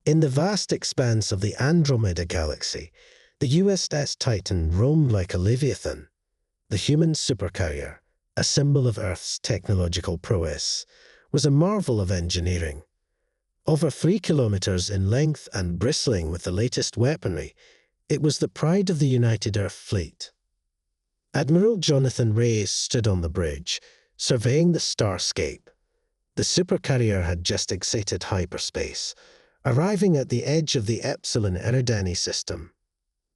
In the vast expanse of the Andromeda Galaxy, the USS Titan roamed like a leviathan. The human supercarrier, a symbol of Earth's technological prowess, was a marvel of engineering. Over 3 kilometers in length and bristling with the latest weaponry, it was the pride of the United Earth Fleet. Admiral Jonathan Reyes stood on the bridge, surveying the starscape. The supercarrier had just exited hyperspace, arriving at the edge of the Epsilon Eridani system.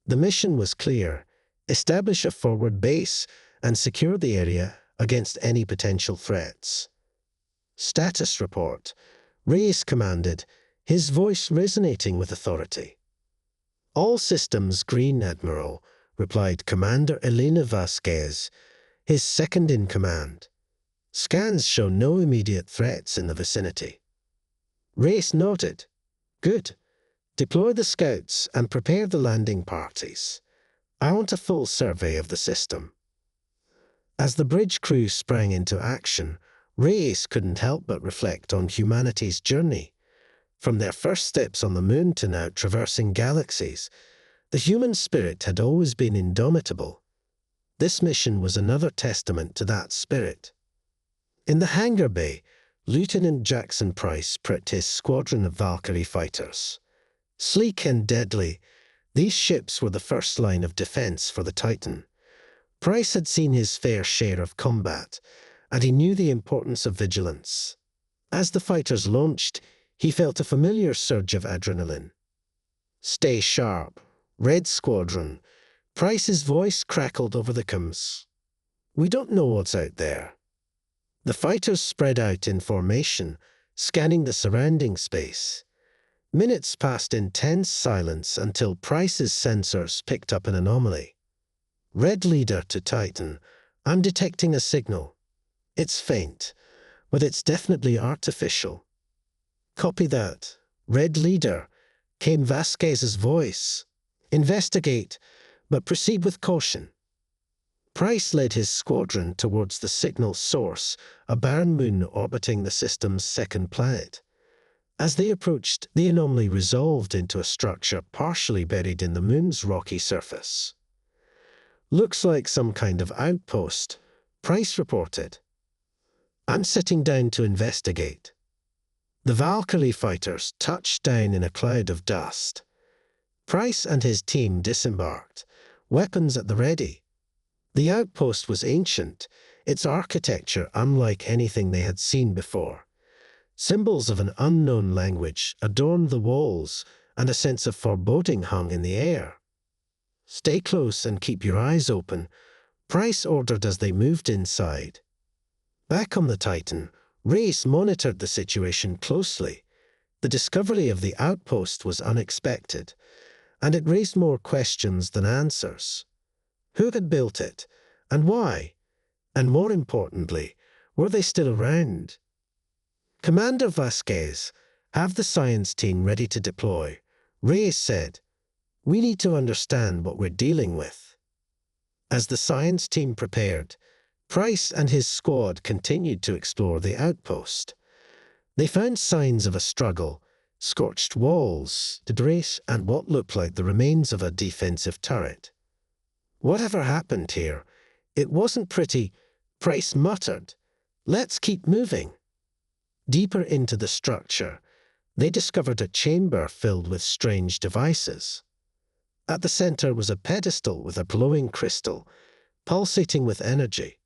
The mission was clear: establish a forward base and secure the area against any potential threats. Status report, Reyes commanded, his voice resonating with authority. All systems green, Admiral, replied Commander Elena Vasquez, his second-in-command. Scans show no immediate threats in the vicinity. Reyes nodded. Good. Deploy the scouts and prepare the landing parties. I want a full survey of the system. As the bridge crew sprang into action, Reyes couldn't help but reflect on humanity's journey. From their first steps on the moon to now traversing galaxies, the human spirit had always been indomitable. This mission was another testament to that spirit. In the hangar bay, Lieutenant Jackson Price prepped his squadron of Valkyrie fighters. Sleek and deadly, these ships were the first line of defense for the Titan. Price had seen his fair share of combat, and he knew the importance of vigilance. As the fighters launched, he felt a familiar surge of adrenaline. Stay sharp, Red Squadron. Price's voice crackled over the comms. We don't know what's out there. The fighters spread out in formation, scanning the surrounding space. Minutes passed in tense silence until Price's sensors picked up an anomaly. Red Leader to Titan, I'm detecting a signal. It's faint, but it's definitely artificial. Copy that. Red Leader, came Vasquez's voice. Investigate, but proceed with caution. Price led his squadron towards the signal source, a barren moon orbiting the system's second planet. As they approached, the anomaly resolved into a structure partially buried in the moon's rocky surface. Looks like some kind of outpost, Price reported. I'm sitting down to investigate. The Valkyrie fighters touched down in a cloud of dust. Price and his team disembarked, weapons at the ready. The outpost was ancient, its architecture unlike anything they had seen before. Symbols of an unknown language adorned the walls, and a sense of foreboding hung in the air. Stay close and keep your eyes open, Price ordered as they moved inside. Back on the Titan, Reyes monitored the situation closely. The discovery of the outpost was unexpected, and it raised more questions than answers. Who had built it, and why? And more importantly, were they still around? Commander Vasquez, have the science team ready to deploy, Reyes said. We need to understand what we're dealing with. As the science team prepared, Price and his squad continued to explore the outpost. They found signs of a struggle, scorched walls, debris, and what looked like the remains of a defensive turret. Whatever happened here? It wasn't pretty, Price muttered. Let's keep moving. Deeper into the structure, they discovered a chamber filled with strange devices. At the center was a pedestal with a glowing crystal, pulsating with energy.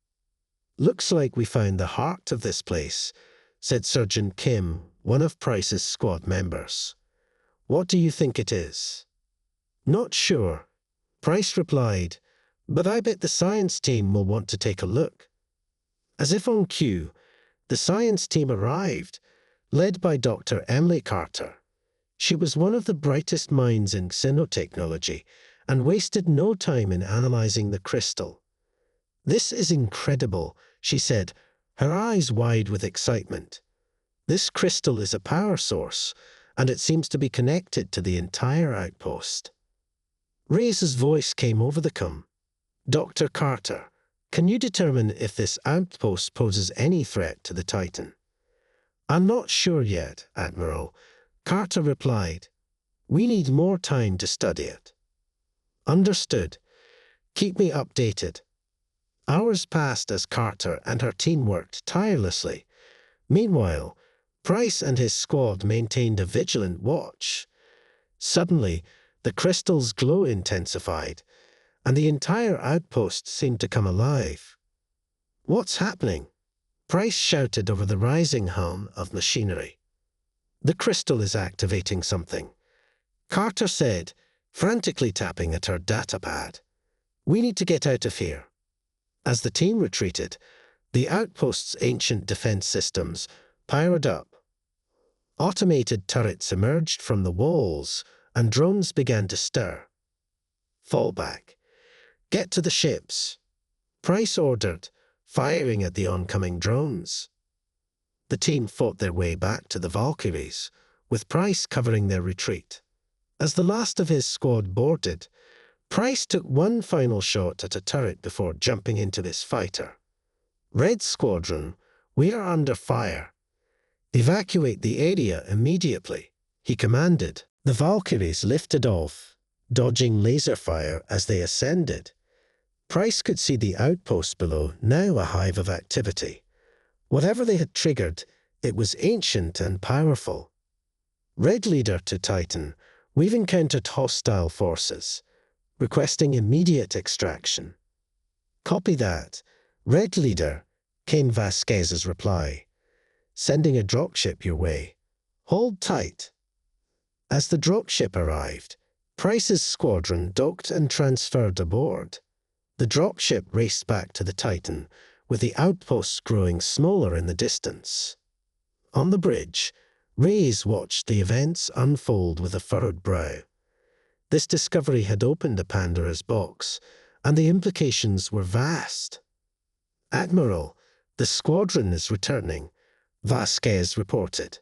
Looks like we found the heart of this place, said Surgeon Kim, one of Price's squad members. What do you think it is? Not sure, Price replied, but I bet the science team will want to take a look. As if on cue, the science team arrived, led by Dr. Emily Carter. She was one of the brightest minds in xenotechnology and wasted no time in analyzing the crystal. This is incredible, she said, her eyes wide with excitement. This crystal is a power source, and it seems to be connected to the entire outpost. Reyes's voice came over the comm. Dr. Carter, can you determine if this outpost poses any threat to the Titan? I'm not sure yet, Admiral, Carter replied. We need more time to study it. Understood. Keep me updated. Hours passed as Carter and her team worked tirelessly. Meanwhile, Price and his squad maintained a vigilant watch. Suddenly, the crystal's glow intensified, and the entire outpost seemed to come alive. "What's happening?" Price shouted over the rising hum of machinery. "The crystal is activating something," Carter said, frantically tapping at her datapad. "We need to get out of here." As the team retreated, the outpost's ancient defense systems powered up. Automated turrets emerged from the walls, and drones began to stir. "Fall back. Get to the ships," Price ordered, firing at the oncoming drones. The team fought their way back to the Valkyries, with Price covering their retreat. As the last of his squad boarded, Price took one final shot at a turret before jumping into his fighter. "Red Squadron, we are under fire. Evacuate the area immediately," he commanded. The Valkyries lifted off, dodging laser fire as they ascended. Price could see the outpost below, now a hive of activity. Whatever they had triggered, it was ancient and powerful. "Red Leader to Titan, we've encountered hostile forces, requesting immediate extraction." "Copy that. Red Leader," came Vasquez's reply. "Sending a dropship your way. Hold tight." As the dropship arrived, Price's squadron docked and transferred aboard. The dropship raced back to the Titan, with the outposts growing smaller in the distance. On the bridge, Reyes watched the events unfold with a furrowed brow. This discovery had opened a Pandora's box, and the implications were vast. "Admiral, the squadron is returning," Vasquez reported.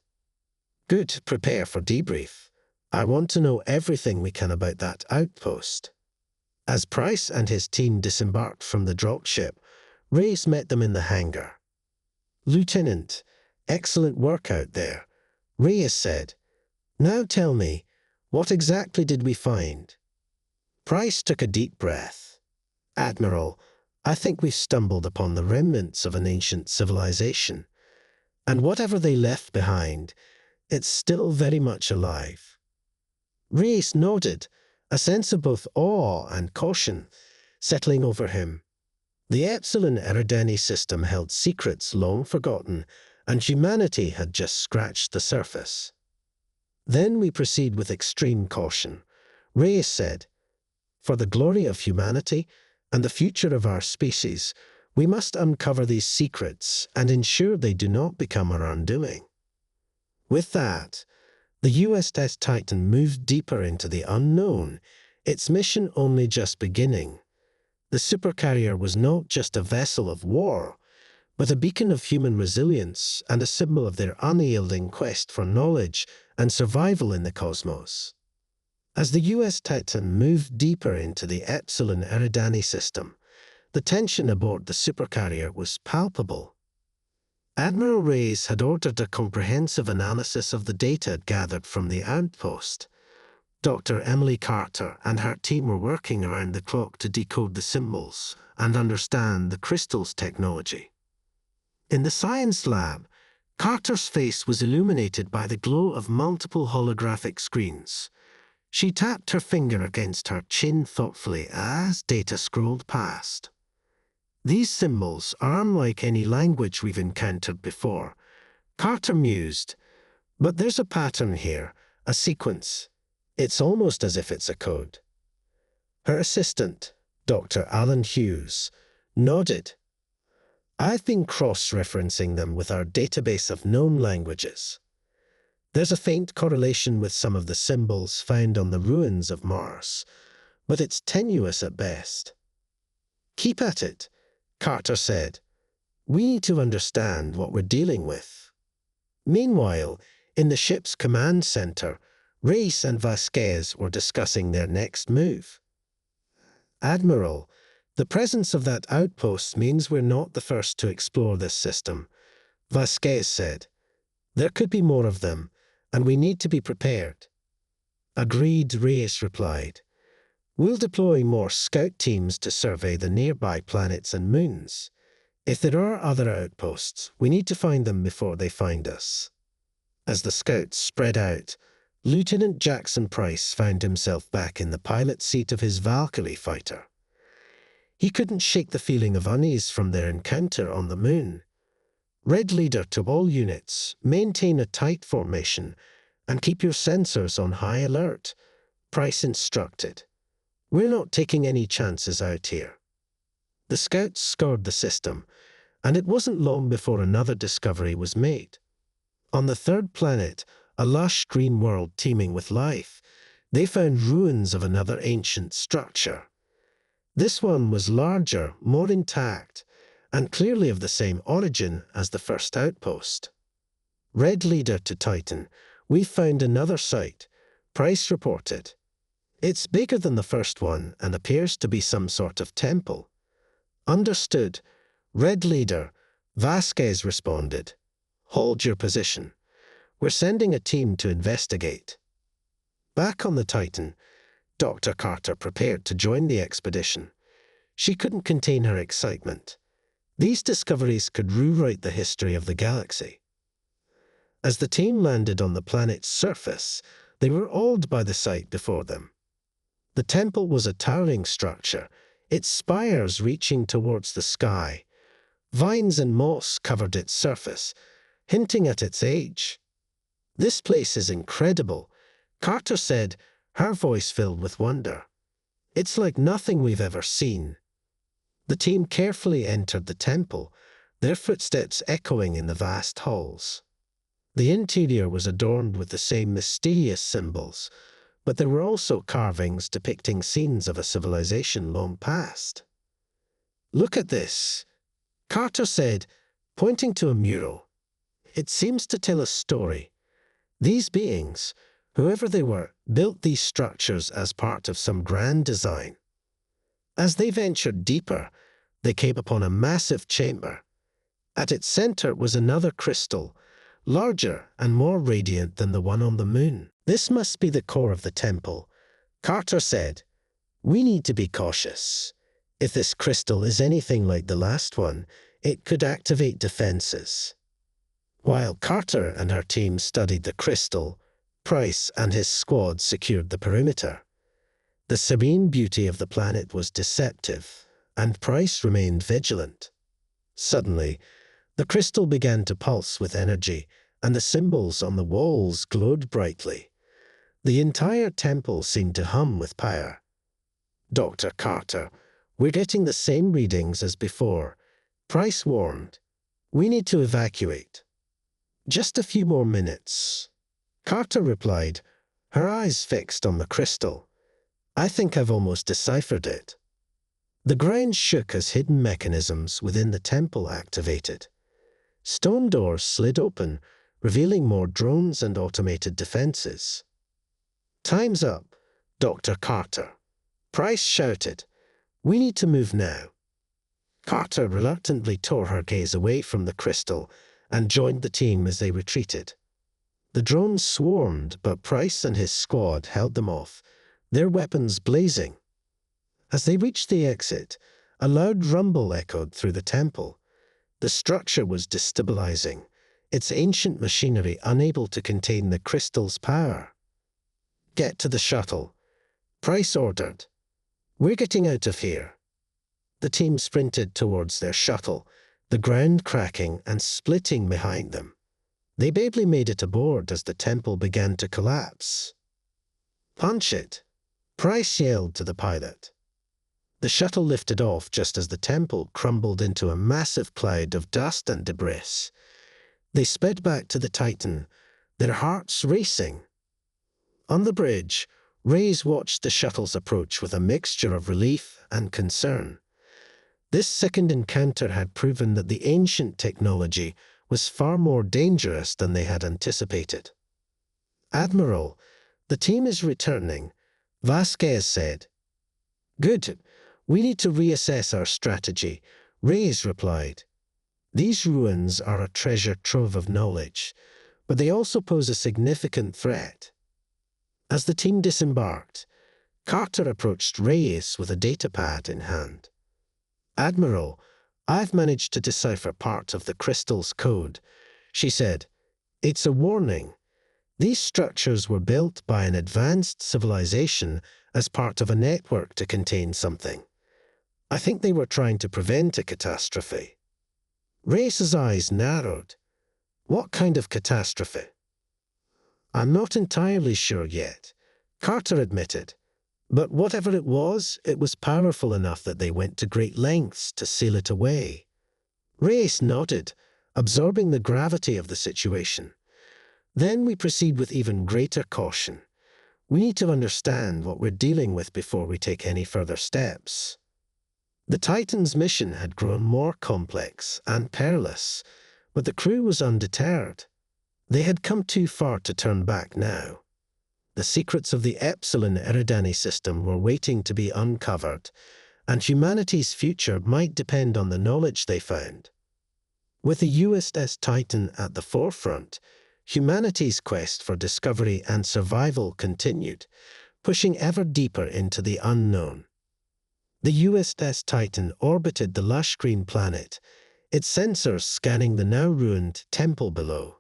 "Good, prepare for debrief. I want to know everything we can about that outpost." As Price and his team disembarked from the dropship, Reyes met them in the hangar. "Lieutenant, excellent work out there," Reyes said. "Now tell me, what exactly did we find?" Price took a deep breath. "Admiral, I think we've stumbled upon the remnants of an ancient civilization. And whatever they left behind, it's still very much alive." Reyes nodded, a sense of both awe and caution settling over him. The Epsilon Eridani system held secrets long forgotten, and humanity had just scratched the surface. "Then we proceed with extreme caution," Reyes said. "For the glory of humanity and the future of our species, we must uncover these secrets and ensure they do not become our undoing." With that, the USS Titan moved deeper into the unknown, its mission only just beginning. The Supercarrier was not just a vessel of war, but a beacon of human resilience and a symbol of their unyielding quest for knowledge and survival in the cosmos. As the US Titan moved deeper into the Epsilon Eridani system, the tension aboard the Supercarrier was palpable. Admiral Reyes had ordered a comprehensive analysis of the data gathered from the outpost. Dr. Emily Carter and her team were working around the clock to decode the symbols and understand the crystal's technology. In the science lab, Carter's face was illuminated by the glow of multiple holographic screens. She tapped her finger against her chin thoughtfully as data scrolled past. "These symbols are unlike any language we've encountered before," Carter mused. "But there's a pattern here, a sequence. It's almost as if it's a code." Her assistant, Dr. Alan Hughes, nodded. "I've been cross-referencing them with our database of known languages. There's a faint correlation with some of the symbols found on the ruins of Mars, but it's tenuous at best." "Keep at it," Carter said. "We need to understand what we're dealing with." Meanwhile, in the ship's command center, Reyes and Vasquez were discussing their next move. "Admiral, the presence of that outpost means we're not the first to explore this system," Vasquez said. "There could be more of them, and we need to be prepared." Agreed, Reyes replied. We'll deploy more scout teams to survey the nearby planets and moons. If there are other outposts, we need to find them before they find us. As the scouts spread out, Lieutenant Jackson Price found himself back in the pilot seat of his Valkyrie fighter. He couldn't shake the feeling of unease from their encounter on the moon. Red Leader to all units, maintain a tight formation and keep your sensors on high alert, Price instructed. We're not taking any chances out here. The scouts scoured the system, and it wasn't long before another discovery was made. On the third planet, a lush green world teeming with life, they found ruins of another ancient structure. This one was larger, more intact, and clearly of the same origin as the first outpost. Red Leader to Titan, we found another site, Price reported. It's bigger than the first one and appears to be some sort of temple. Understood. Red Leader, Vasquez responded. Hold your position. We're sending a team to investigate. Back on the Titan, Dr. Carter prepared to join the expedition. She couldn't contain her excitement. These discoveries could rewrite the history of the galaxy. As the team landed on the planet's surface, they were awed by the sight before them. The temple was a towering structure, its spires reaching towards the sky. Vines and moss covered its surface, hinting at its age. This place is incredible, Carter said, her voice filled with wonder. It's like nothing we've ever seen. The team carefully entered the temple, their footsteps echoing in the vast halls. The interior was adorned with the same mysterious symbols, but there were also carvings depicting scenes of a civilization long past. Look at this, Carter said, pointing to a mural. It seems to tell a story. These beings, whoever they were, built these structures as part of some grand design. As they ventured deeper, they came upon a massive chamber. At its center was another crystal, larger and more radiant than the one on the moon. This must be the core of the temple, Carter said. We need to be cautious. If this crystal is anything like the last one, it could activate defenses. While Carter and her team studied the crystal, Price and his squad secured the perimeter. The serene beauty of the planet was deceptive, and Price remained vigilant. Suddenly, the crystal began to pulse with energy, and the symbols on the walls glowed brightly. The entire temple seemed to hum with power. Dr. Carter, we're getting the same readings as before, Price warned. We need to evacuate. Just a few more minutes, Carter replied, her eyes fixed on the crystal. I think I've almost deciphered it. The ground shook as hidden mechanisms within the temple activated. Stone doors slid open, revealing more drones and automated defenses. Time's up, Dr. Carter, Price shouted. We need to move now. Carter reluctantly tore her gaze away from the crystal and joined the team as they retreated. The drones swarmed, but Price and his squad held them off, their weapons blazing. As they reached the exit, a loud rumble echoed through the temple. The structure was destabilizing, its ancient machinery unable to contain the crystal's power. Get to the shuttle, Price ordered. We're getting out of here. The team sprinted towards their shuttle, the ground cracking and splitting behind them. They barely made it aboard as the temple began to collapse. Punch it, Price yelled to the pilot. The shuttle lifted off just as the temple crumbled into a massive cloud of dust and debris. They sped back to the Titan, their hearts racing. On the bridge, Reyes watched the shuttle's approach with a mixture of relief and concern. This second encounter had proven that the ancient technology was far more dangerous than they had anticipated. Admiral, the team is returning, Vasquez said. Good. We need to reassess our strategy, Reyes replied. These ruins are a treasure trove of knowledge, but they also pose a significant threat. As the team disembarked, Carter approached Reyes with a datapad in hand. "Admiral, I've managed to decipher part of the crystal's code," she said. "It's a warning. These structures were built by an advanced civilization as part of a network to contain something. I think they were trying to prevent a catastrophe." Reyes's eyes narrowed. "What kind of catastrophe?" "I'm not entirely sure yet," Carter admitted. "But whatever it was powerful enough that they went to great lengths to seal it away." Reyes nodded, absorbing the gravity of the situation. "Then we proceed with even greater caution. We need to understand what we're dealing with before we take any further steps." The Titan's mission had grown more complex and perilous, but the crew was undeterred. They had come too far to turn back now. The secrets of the Epsilon Eridani system were waiting to be uncovered, and humanity's future might depend on the knowledge they found. With the USS Titan at the forefront, humanity's quest for discovery and survival continued, pushing ever deeper into the unknown. The USS Titan orbited the lush green planet, its sensors scanning the now-ruined temple below.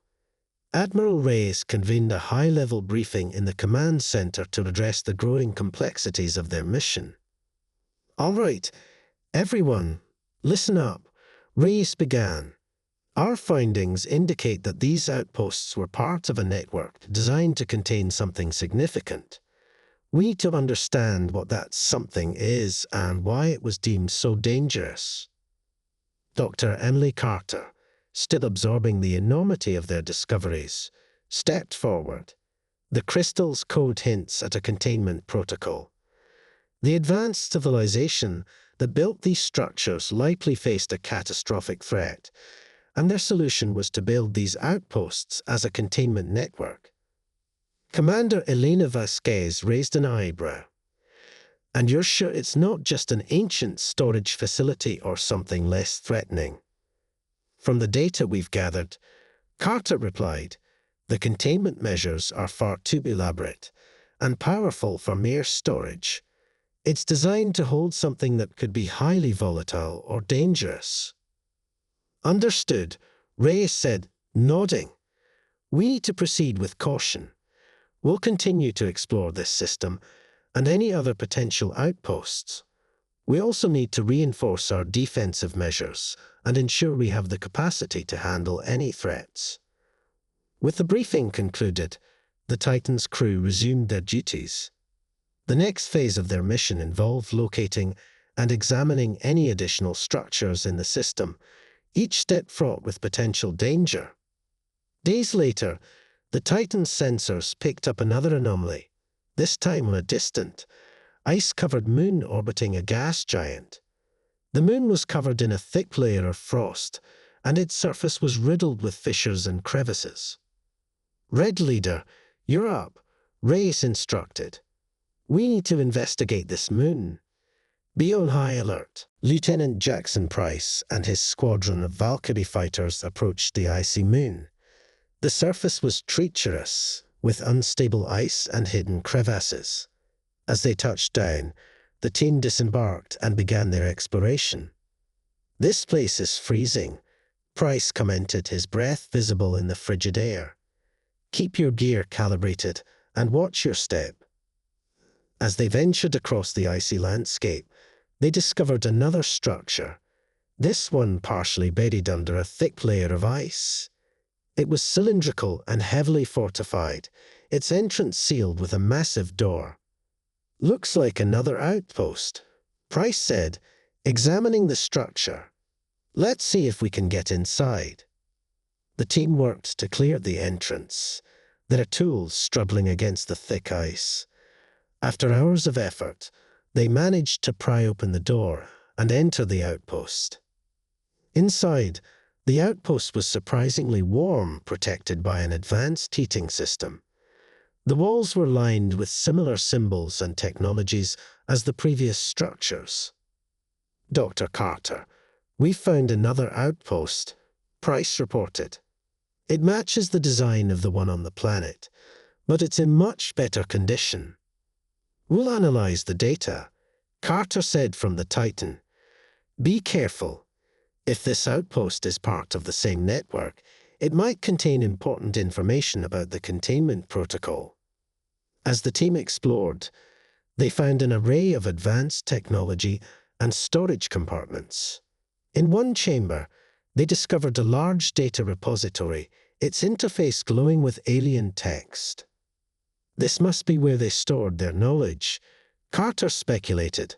Admiral Reyes convened a high-level briefing in the command center to address the growing complexities of their mission. "All right, everyone, listen up," Reyes began. "Our findings indicate that these outposts were part of a network designed to contain something significant. We need to understand what that something is and why it was deemed so dangerous." Dr. Emily Carter, still absorbing the enormity of their discoveries, stepped forward. "The crystal's code hints at a containment protocol. The advanced civilization that built these structures likely faced a catastrophic threat, and their solution was to build these outposts as a containment network." Commander Elena Vasquez raised an eyebrow. "And you're sure it's not just an ancient storage facility or something less threatening?" "From the data we've gathered," Carter replied, "the containment measures are far too elaborate and powerful for mere storage. It's designed to hold something that could be highly volatile or dangerous." "Understood," Reyes said, nodding. "We need to proceed with caution. We'll continue to explore this system and any other potential outposts. We also need to reinforce our defensive measures and ensure we have the capacity to handle any threats." With the briefing concluded, the Titan's crew resumed their duties. The next phase of their mission involved locating and examining any additional structures in the system, each step fraught with potential danger. Days later, the Titan's sensors picked up another anomaly, this time on a distant, ice-covered moon orbiting a gas giant. The moon was covered in a thick layer of frost, and its surface was riddled with fissures and crevices. "Red Leader, you're up," Reyes instructed. "We need to investigate this moon. Be on high alert." Lieutenant Jackson Price and his squadron of Valkyrie fighters approached the icy moon. The surface was treacherous, with unstable ice and hidden crevasses. As they touched down, the team disembarked and began their exploration. "This place is freezing," Price commented, his breath visible in the frigid air. "Keep your gear calibrated and watch your step." As they ventured across the icy landscape, they discovered another structure, this one partially buried under a thick layer of ice. It was cylindrical and heavily fortified, its entrance sealed with a massive door. "Looks like another outpost," Price said, examining the structure. "Let's see if we can get inside." The team worked to clear the entrance, their tools struggling against the thick ice. After hours of effort, they managed to pry open the door and enter the outpost. Inside, the outpost was surprisingly warm, protected by an advanced heating system. The walls were lined with similar symbols and technologies as the previous structures. "Dr. Carter, we found another outpost," Price reported. "It matches the design of the one on the planet, but it's in much better condition. We'll analyze the data, Carter said from the Titan. Be careful. If this outpost is part of the same network, it might contain important information about the containment protocol. As the team explored, they found an array of advanced technology and storage compartments. In one chamber, they discovered a large data repository, its interface glowing with alien text. This must be where they stored their knowledge, Carter speculated.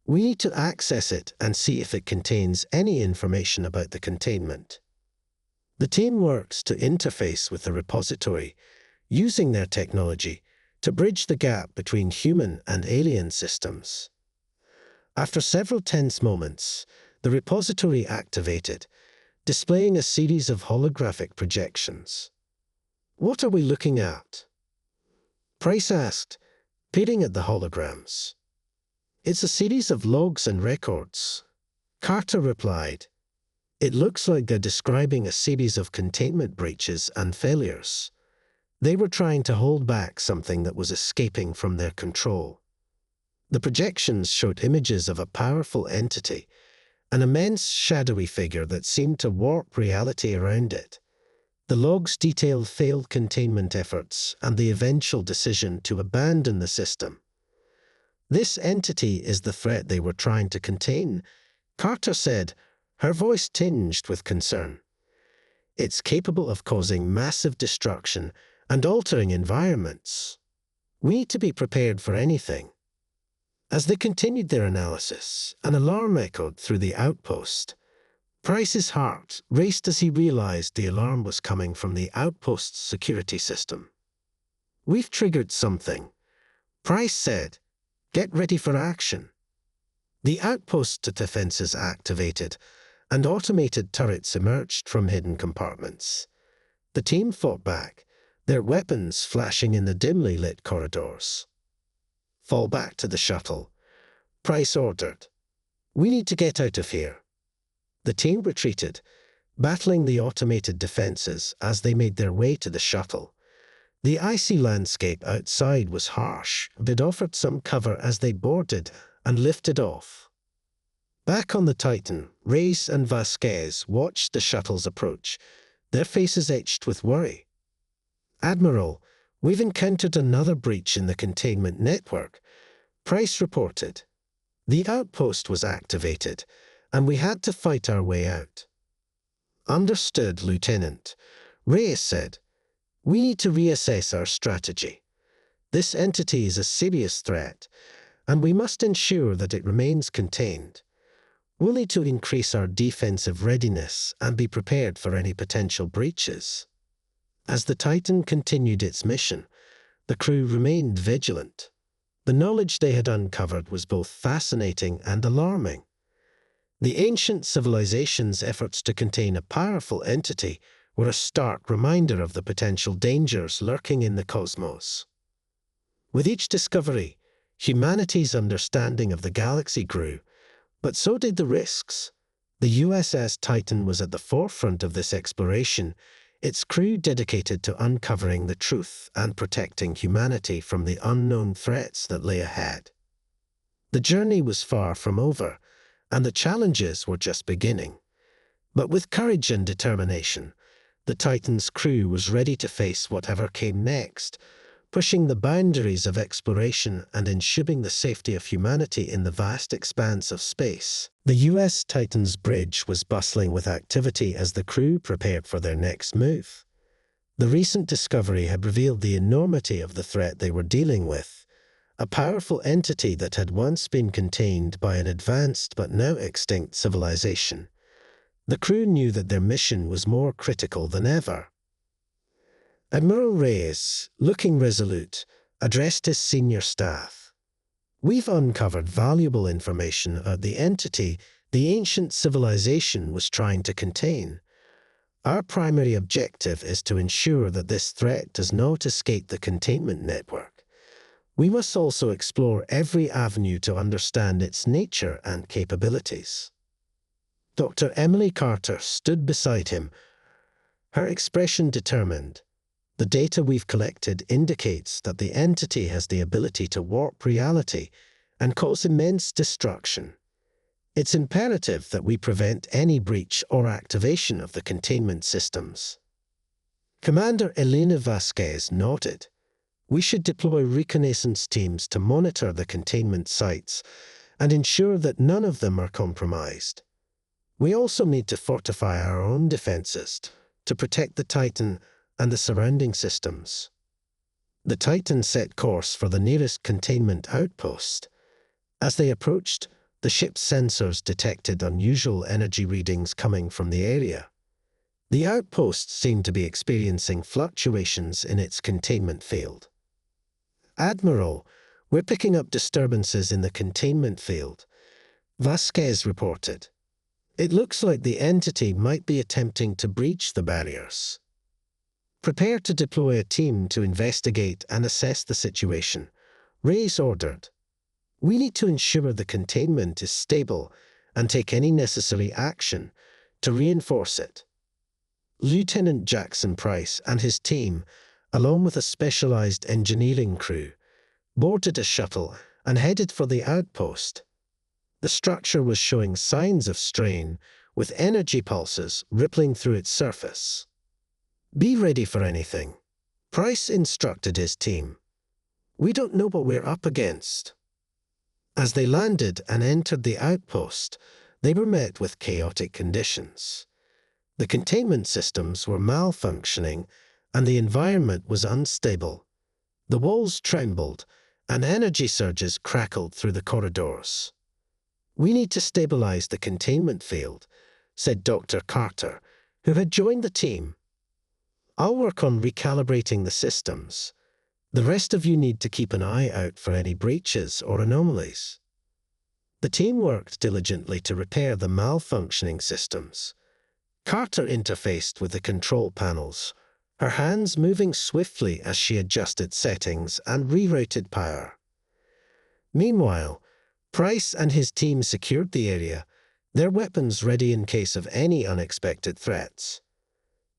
We need to access it and see if it contains any information about the containment. The team worked to interface with the repository, using their technology to bridge the gap between human and alien systems. After several tense moments, the repository activated, displaying a series of holographic projections. What are we looking at? Price asked, peering at the holograms. It's a series of logs and records. Carter replied. It looks like they're describing a series of containment breaches and failures. They were trying to hold back something that was escaping from their control. The projections showed images of a powerful entity, an immense shadowy figure that seemed to warp reality around it. The logs detailed failed containment efforts and the eventual decision to abandon the system. This entity is the threat they were trying to contain, Carter said, her voice tinged with concern. It's capable of causing massive destruction and altering environments. We need to be prepared for anything. As they continued their analysis, an alarm echoed through the outpost. Price's heart raced as he realized the alarm was coming from the outpost's security system. We've triggered something, Price said. Get ready for action. The outpost's defenses activated, and automated turrets emerged from hidden compartments. The team fought back, their weapons flashing in the dimly lit corridors. Fall back to the shuttle, Price ordered. We need to get out of here. The team retreated, battling the automated defenses as they made their way to the shuttle. The icy landscape outside was harsh, but offered some cover as they boarded and lifted off. Back on the Titan, Reyes and Vasquez watched the shuttle's approach, their faces etched with worry. Admiral, we've encountered another breach in the containment network, Price reported. The outpost was activated, and we had to fight our way out. Understood, Lieutenant, Reyes said. We need to reassess our strategy. This entity is a serious threat, and we must ensure that it remains contained. We'll need to increase our defensive readiness and be prepared for any potential breaches. As the Titan continued its mission, the crew remained vigilant. The knowledge they had uncovered was both fascinating and alarming. The ancient civilization's efforts to contain a powerful entity were a stark reminder of the potential dangers lurking in the cosmos. With each discovery, humanity's understanding of the galaxy grew, but so did the risks. The USS Titan was at the forefront of this exploration, its crew dedicated to uncovering the truth and protecting humanity from the unknown threats that lay ahead. The journey was far from over, and the challenges were just beginning. But with courage and determination, the Titan's crew was ready to face whatever came next, pushing the boundaries of exploration and ensuring the safety of humanity in the vast expanse of space. The U.S. Titan's bridge was bustling with activity as the crew prepared for their next move. The recent discovery had revealed the enormity of the threat they were dealing with, a powerful entity that had once been contained by an advanced but now extinct civilization. The crew knew that their mission was more critical than ever. Admiral Reyes, looking resolute, addressed his senior staff. We've uncovered valuable information about the entity the ancient civilization was trying to contain. Our primary objective is to ensure that this threat does not escape the containment network. We must also explore every avenue to understand its nature and capabilities. Dr. Emily Carter stood beside him, her expression determined. The data we've collected indicates that the entity has the ability to warp reality and cause immense destruction. It's imperative that we prevent any breach or activation of the containment systems. Commander Elena Vasquez noted, "We should deploy reconnaissance teams to monitor the containment sites and ensure that none of them are compromised. We also need to fortify our own defenses to protect the Titan and the surrounding systems." The Titan set course for the nearest containment outpost. As they approached, the ship's sensors detected unusual energy readings coming from the area. The outpost seemed to be experiencing fluctuations in its containment field. "Admiral, we're picking up disturbances in the containment field," Vasquez reported. "It looks like the entity might be attempting to breach the barriers. Prepare to deploy a team to investigate and assess the situation," Reyes ordered. "We need to ensure the containment is stable and take any necessary action to reinforce it." Lieutenant Jackson Price and his team, along with a specialized engineering crew, boarded a shuttle and headed for the outpost. The structure was showing signs of strain, with energy pulses rippling through its surface. "Be ready for anything," Price instructed his team. "We don't know what we're up against." As they landed and entered the outpost, they were met with chaotic conditions. The containment systems were malfunctioning, and the environment was unstable. The walls trembled, and energy surges crackled through the corridors. "We need to stabilize the containment field," said Dr. Carter, who had joined the team. "I'll work on recalibrating the systems. The rest of you need to keep an eye out for any breaches or anomalies." The team worked diligently to repair the malfunctioning systems. Carter interfaced with the control panels, her hands moving swiftly as she adjusted settings and rerouted power. Meanwhile, Price and his team secured the area, their weapons ready in case of any unexpected threats.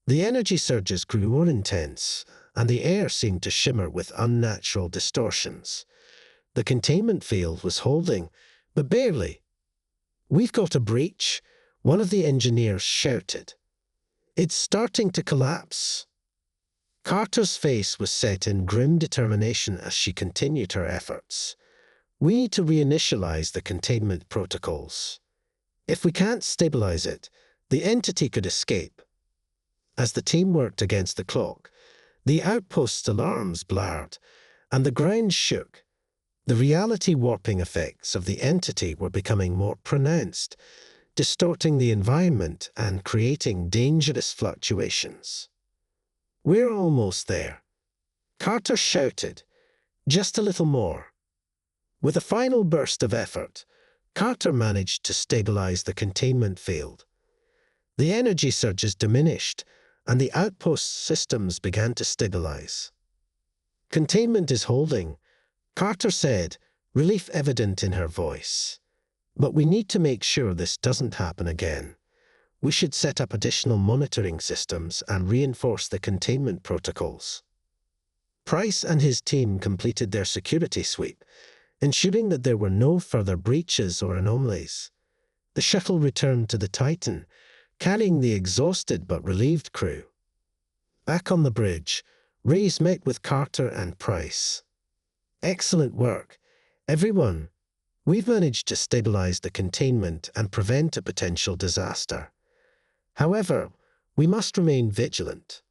The energy surges grew more intense, and the air seemed to shimmer with unnatural distortions. The containment field was holding, but barely. "We've got a breach," one of the engineers shouted. "It's starting to collapse." Carter's face was set in grim determination as she continued her efforts. "We need to reinitialize the containment protocols. If we can't stabilize it, the entity could escape." As the team worked against the clock, the outpost's alarms blared, and the ground shook. The reality warping effects of the entity were becoming more pronounced, distorting the environment and creating dangerous fluctuations. "We're almost there," Carter shouted. "Just a little more." With a final burst of effort, Carter managed to stabilize the containment field. The energy surges diminished, and the outpost's systems began to stabilize. "Containment is holding," Carter said, relief evident in her voice. "But we need to make sure this doesn't happen again. We should set up additional monitoring systems and reinforce the containment protocols." Price and his team completed their security sweep, ensuring that there were no further breaches or anomalies. The shuttle returned to the Titan, carrying the exhausted but relieved crew. Back on the bridge, Reyes met with Carter and Price. "Excellent work, everyone. We've managed to stabilize the containment and prevent a potential disaster. However, we must remain vigilant.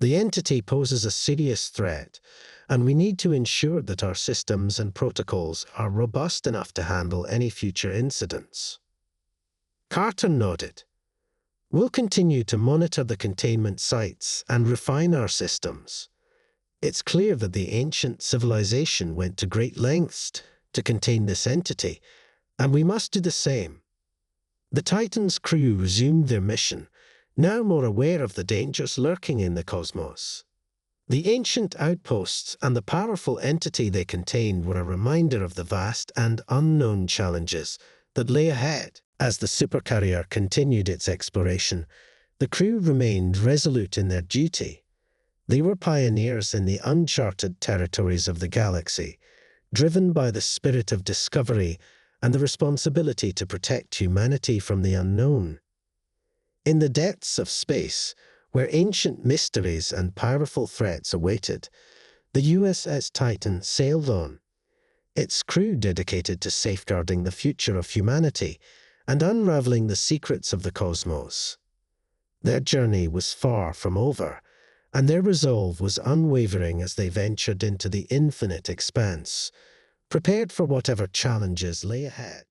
The entity poses a serious threat, and we need to ensure that our systems and protocols are robust enough to handle any future incidents." Carter nodded. "We'll continue to monitor the containment sites and refine our systems. It's clear that the ancient civilization went to great lengths to contain this entity, and we must do the same." The Titan's crew resumed their mission, now more aware of the dangers lurking in the cosmos. The ancient outposts and the powerful entity they contained were a reminder of the vast and unknown challenges that lay ahead. As the Supercarrier continued its exploration, the crew remained resolute in their duty. They were pioneers in the uncharted territories of the galaxy, driven by the spirit of discovery and the responsibility to protect humanity from the unknown. In the depths of space, where ancient mysteries and powerful threats awaited, the USS Titan sailed on, its crew dedicated to safeguarding the future of humanity and unraveling the secrets of the cosmos. Their journey was far from over, and their resolve was unwavering as they ventured into the infinite expanse, prepared for whatever challenges lay ahead.